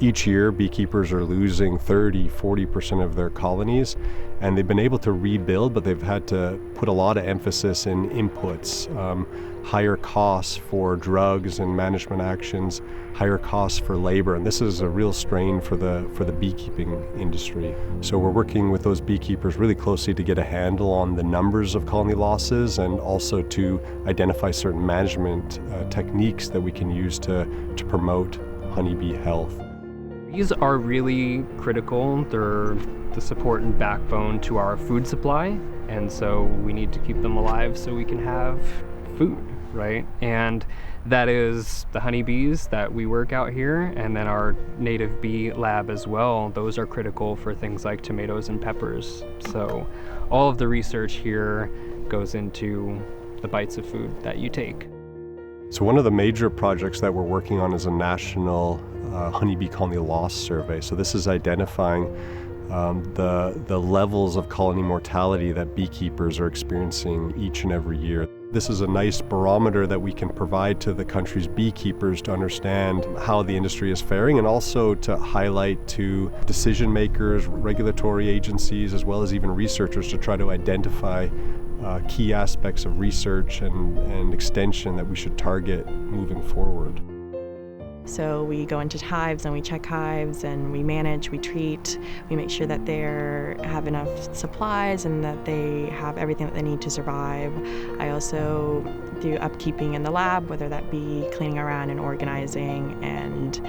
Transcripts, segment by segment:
Each year, beekeepers are losing 30-40% of their colonies, and they've been able to rebuild, but they've had to put a lot of emphasis in inputs, higher costs for drugs and management actions, higher costs for labor, and this is a real strain for the beekeeping industry. So we're working with those beekeepers really closely to get a handle on the numbers of colony losses and also to identify certain management techniques that we can use to promote honeybee health. Bees are really critical. They're the support and backbone to our food supply, and so we need to keep them alive so we can have food, right? And that is the honeybees that we work out here, and then our native bee lab as well. Those are critical for things like tomatoes and peppers. So all of the research here goes into the bites of food that you take. So one of the major projects that we're working on is a national honeybee colony loss survey. So this is identifying the levels of colony mortality that beekeepers are experiencing each and every year. This is a nice barometer that we can provide to the country's beekeepers to understand how the industry is faring, and also to highlight to decision makers, regulatory agencies, as well as even researchers to try to identify key aspects of research and extension that we should target moving forward. So we go into hives and we check hives and we manage, we treat, we make sure that they have enough supplies and that they have everything that they need to survive. I also do upkeeping in the lab, whether that be cleaning around and organizing, and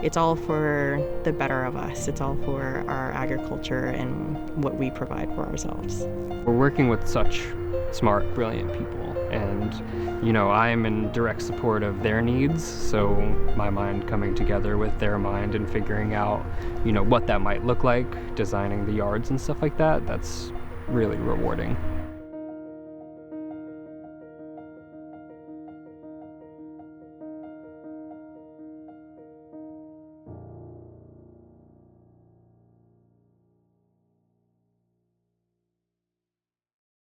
it's all for the better of us. It's all for our agriculture and what we provide for ourselves. We're working with such smart, brilliant people, and I'm in direct support of their needs, so my mind coming together with their mind and figuring out what that might look like, designing the yards and stuff like that, that's really rewarding.